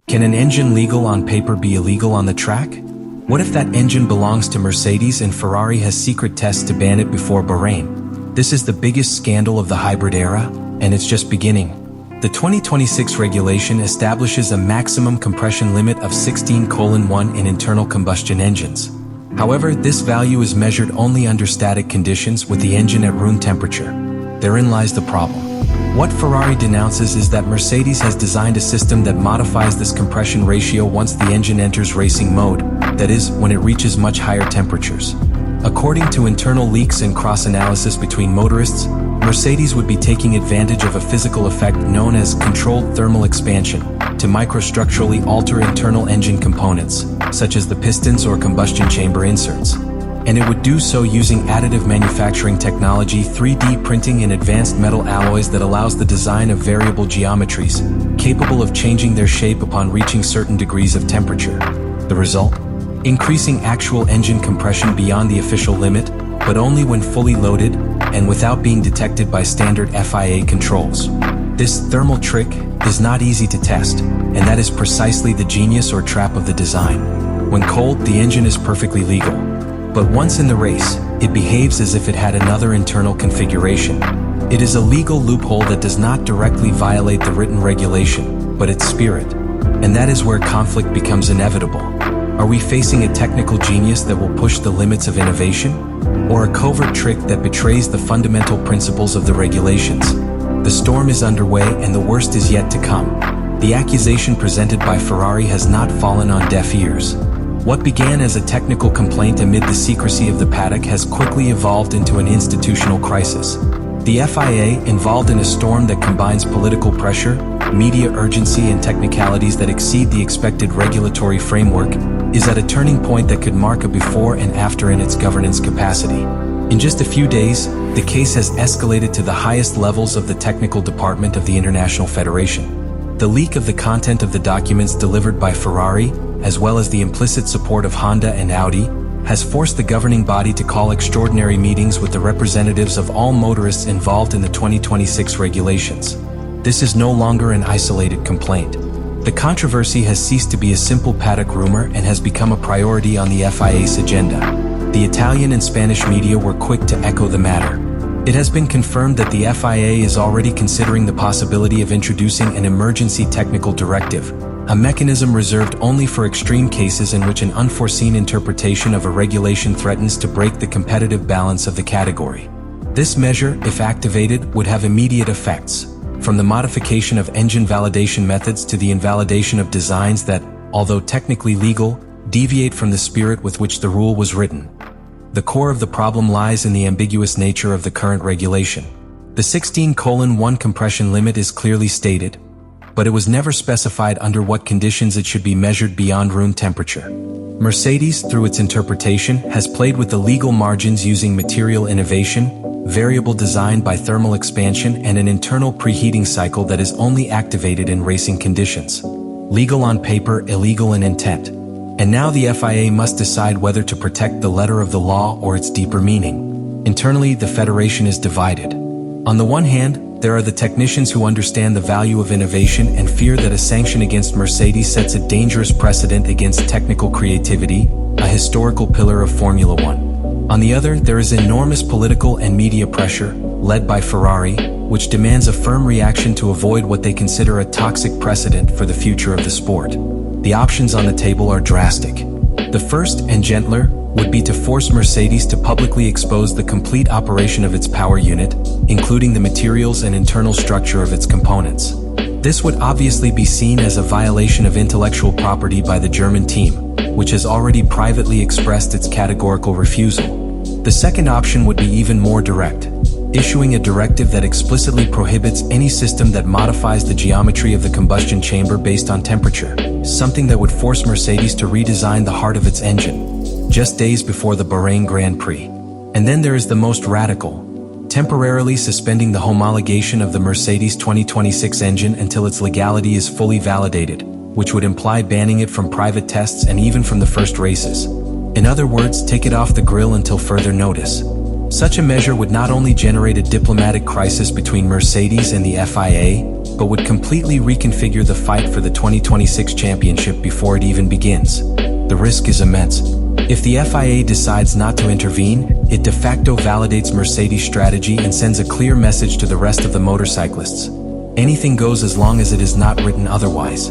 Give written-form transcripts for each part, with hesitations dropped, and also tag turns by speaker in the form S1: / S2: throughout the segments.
S1: Can an engine legal on paper be illegal on the track? What if that engine belongs to Mercedes and Ferrari has secret tests to ban it before Bahrain? This is the biggest scandal of the hybrid era, and it's just beginning. The 2026 regulation establishes a maximum compression limit of 16:1 in internal combustion engines. However, this value is measured only under static conditions with the engine at room temperature. Therein lies the problem. What Ferrari denounces is that Mercedes has designed a system that modifies this compression ratio once the engine enters racing mode, that is, when it reaches much higher temperatures. According to internal leaks and cross-analysis between motorists, Mercedes would be taking advantage of a physical effect known as controlled thermal expansion to microstructurally alter internal engine components, such as the pistons or combustion chamber inserts. And it would do so using additive manufacturing technology, 3D printing and advanced metal alloys that allows the design of variable geometries, capable of changing their shape upon reaching certain degrees of temperature. The result? Increasing actual engine compression beyond the official limit, but only when fully loaded and without being detected by standard FIA controls. This thermal trick is not easy to test, and that is precisely the genius or trap of the design. When cold, the engine is perfectly legal. But once in the race, it behaves as if it had another internal configuration. It is a legal loophole that does not directly violate the written regulation, but its spirit. And that is where conflict becomes inevitable. Are we facing a technical genius that will push the limits of innovation? Or a covert trick that betrays the fundamental principles of the regulations? The storm is underway and the worst is yet to come. The accusation presented by Ferrari has not fallen on deaf ears. What began as a technical complaint amid the secrecy of the paddock has quickly evolved into an institutional crisis. The FIA, involved in a storm that combines political pressure, media urgency and technicalities that exceed the expected regulatory framework, is at a turning point that could mark a before and after in its governance capacity. In just a few days, the case has escalated to the highest levels of the technical department of the International Federation. The leak of the content of the documents delivered by Ferrari, as well as the implicit support of Honda and Audi, has forced the governing body to call extraordinary meetings with the representatives of all motorists involved in the 2026 regulations. This is no longer an isolated complaint. The controversy has ceased to be a simple paddock rumor and has become a priority on the FIA's agenda. The Italian and Spanish media were quick to echo the matter. It has been confirmed that the FIA is already considering the possibility of introducing an emergency technical directive, a mechanism reserved only for extreme cases in which an unforeseen interpretation of a regulation threatens to break the competitive balance of the category. This measure, if activated, would have immediate effects, from the modification of engine validation methods to the invalidation of designs that, although technically legal, deviate from the spirit with which the rule was written. The core of the problem lies in the ambiguous nature of the current regulation. The 16:1 compression limit is clearly stated, but it was never specified under what conditions it should be measured beyond room temperature. Mercedes, through its interpretation, has played with the legal margins using material innovation, variable design by thermal expansion, and an internal preheating cycle that is only activated in racing conditions. Legal on paper, illegal in intent. And now the FIA must decide whether to protect the letter of the law or its deeper meaning. Internally, the federation is divided. On the one hand, there are the technicians who understand the value of innovation and fear that a sanction against Mercedes sets a dangerous precedent against technical creativity, a historical pillar of Formula One. On the other, there is enormous political and media pressure, led by Ferrari, which demands a firm reaction to avoid what they consider a toxic precedent for the future of the sport. The options on the table are drastic. The first, and gentler, would be to force Mercedes to publicly expose the complete operation of its power unit, including the materials and internal structure of its components. This would obviously be seen as a violation of intellectual property by the German team, which has already privately expressed its categorical refusal. The second option would be even more direct, issuing a directive that explicitly prohibits any system that modifies the geometry of the combustion chamber based on temperature, something that would force Mercedes to redesign the heart of its engine, just days before the Bahrain Grand Prix. And then there is the most radical, temporarily suspending the homologation of the Mercedes 2026 engine until its legality is fully validated, which would imply banning it from private tests and even from the first races. In other words, take it off the grill until further notice. Such a measure would not only generate a diplomatic crisis between Mercedes and the FIA, but would completely reconfigure the fight for the 2026 championship before it even begins. The risk is immense. If the FIA decides not to intervene, it de facto validates Mercedes' strategy and sends a clear message to the rest of the motorcyclists. Anything goes as long as it is not written otherwise.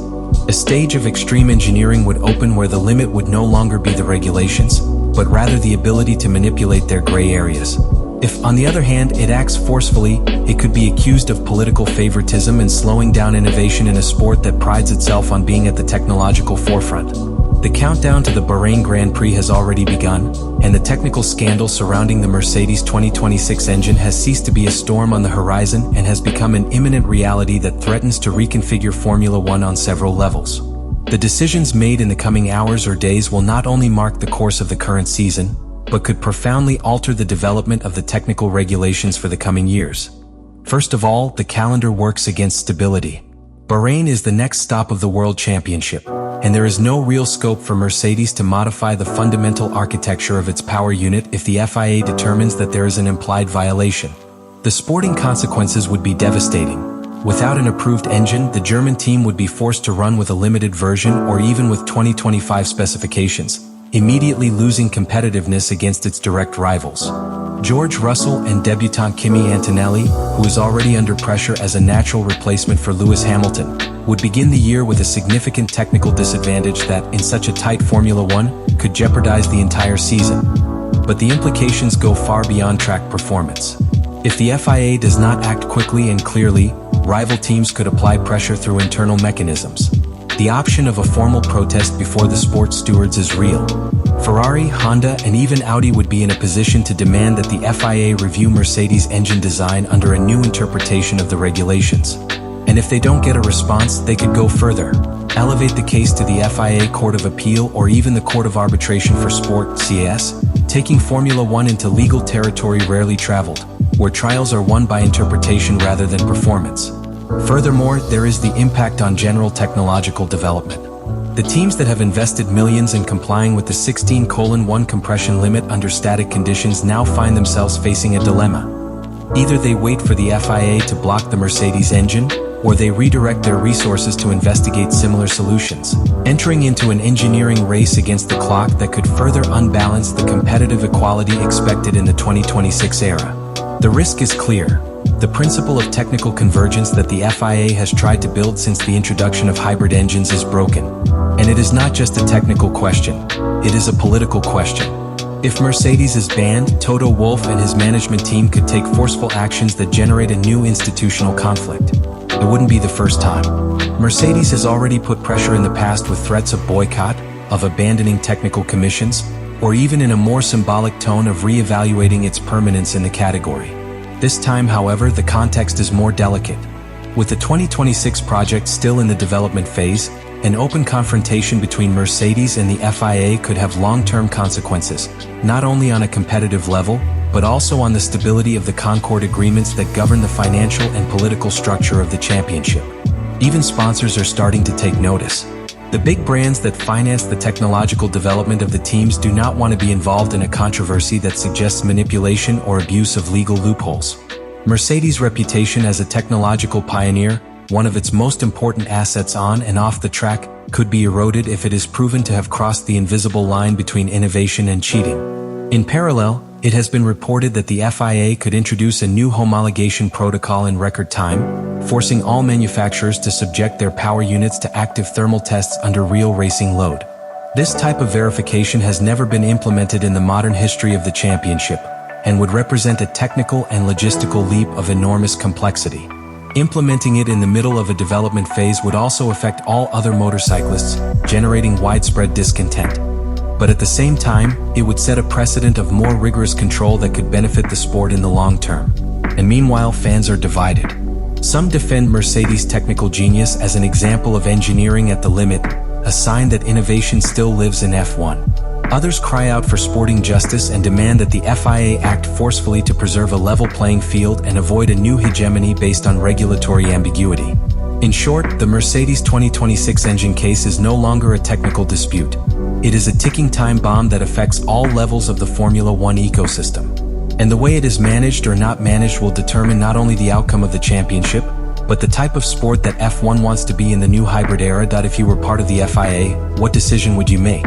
S1: A stage of extreme engineering would open where the limit would no longer be the regulations, but rather the ability to manipulate their gray areas. If, on the other hand, it acts forcefully, it could be accused of political favoritism and slowing down innovation in a sport that prides itself on being at the technological forefront. The countdown to the Bahrain Grand Prix has already begun, and the technical scandal surrounding the Mercedes 2026 engine has ceased to be a storm on the horizon and has become an imminent reality that threatens to reconfigure Formula One on several levels. The decisions made in the coming hours or days will not only mark the course of the current season, but could profoundly alter the development of the technical regulations for the coming years. First of all, the calendar works against stability. Bahrain is the next stop of the World Championship, and there is no real scope for Mercedes to modify the fundamental architecture of its power unit if the FIA determines that there is an implied violation. The sporting consequences would be devastating. Without an approved engine, the German team would be forced to run with a limited version or even with 2025 specifications, immediately losing competitiveness against its direct rivals. George Russell and debutant Kimi Antonelli, who is already under pressure as a natural replacement for Lewis Hamilton, would begin the year with a significant technical disadvantage that, in such a tight Formula One, could jeopardize the entire season. But the implications go far beyond track performance. If the FIA does not act quickly and clearly, rival teams could apply pressure through internal mechanisms. The option of a formal protest before the sports stewards is real. Ferrari, Honda, and even Audi would be in a position to demand that the FIA review Mercedes' engine design under a new interpretation of the regulations. And if they don't get a response, they could go further. Elevate the case to the FIA Court of Appeal or even the Court of Arbitration for Sport, CAS, taking Formula One into legal territory rarely traveled, where trials are won by interpretation rather than performance. Furthermore, there is the impact on general technological development. The teams that have invested millions in complying with the 16:1 compression limit under static conditions now find themselves facing a dilemma. Either they wait for the FIA to block the Mercedes engine, or they redirect their resources to investigate similar solutions, entering into an engineering race against the clock that could further unbalance the competitive equality expected in the 2026 era. The risk is clear. The principle of technical convergence that the FIA has tried to build since the introduction of hybrid engines is broken. And it is not just a technical question, it is a political question. If Mercedes is banned, Toto Wolff and his management team could take forceful actions that generate a new institutional conflict. It wouldn't be the first time. Mercedes has already put pressure in the past with threats of boycott, of abandoning technical commissions, or even in a more symbolic tone of re-evaluating its permanence in the category. This time, however, the context is more delicate. With the 2026 project still in the development phase, an open confrontation between Mercedes and the FIA could have long-term consequences, not only on a competitive level, but also on the stability of the Concord agreements that govern the financial and political structure of the championship. Even sponsors are starting to take notice. The big brands that finance the technological development of the teams do not want to be involved in a controversy that suggests manipulation or abuse of legal loopholes. Mercedes' reputation as a technological pioneer, one of its most important assets on and off the track, could be eroded if it is proven to have crossed the invisible line between innovation and cheating. In parallel, it has been reported that the FIA could introduce a new homologation protocol in record time, forcing all manufacturers to subject their power units to active thermal tests under real racing load. This type of verification has never been implemented in the modern history of the championship, and would represent a technical and logistical leap of enormous complexity. Implementing it in the middle of a development phase would also affect all other motorcyclists, generating widespread discontent. But at the same time, it would set a precedent of more rigorous control that could benefit the sport in the long term. And meanwhile, fans are divided. Some defend Mercedes' technical genius as an example of engineering at the limit, a sign that innovation still lives in F1. Others cry out for sporting justice and demand that the FIA act forcefully to preserve a level playing field and avoid a new hegemony based on regulatory ambiguity. In short, the Mercedes 2026 engine case is no longer a technical dispute. It is a ticking time bomb that affects all levels of the Formula One ecosystem. And the way it is managed or not managed will determine not only the outcome of the championship, but the type of sport that F1 wants to be in the new hybrid era. If you were part of the FIA, what decision would you make?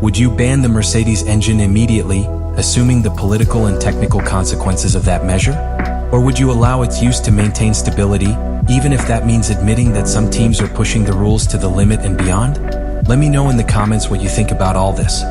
S1: Would you ban the Mercedes engine immediately, assuming the political and technical consequences of that measure? Or would you allow its use to maintain stability, even if that means admitting that some teams are pushing the rules to the limit and beyond? Let me know in the comments what you think about all this.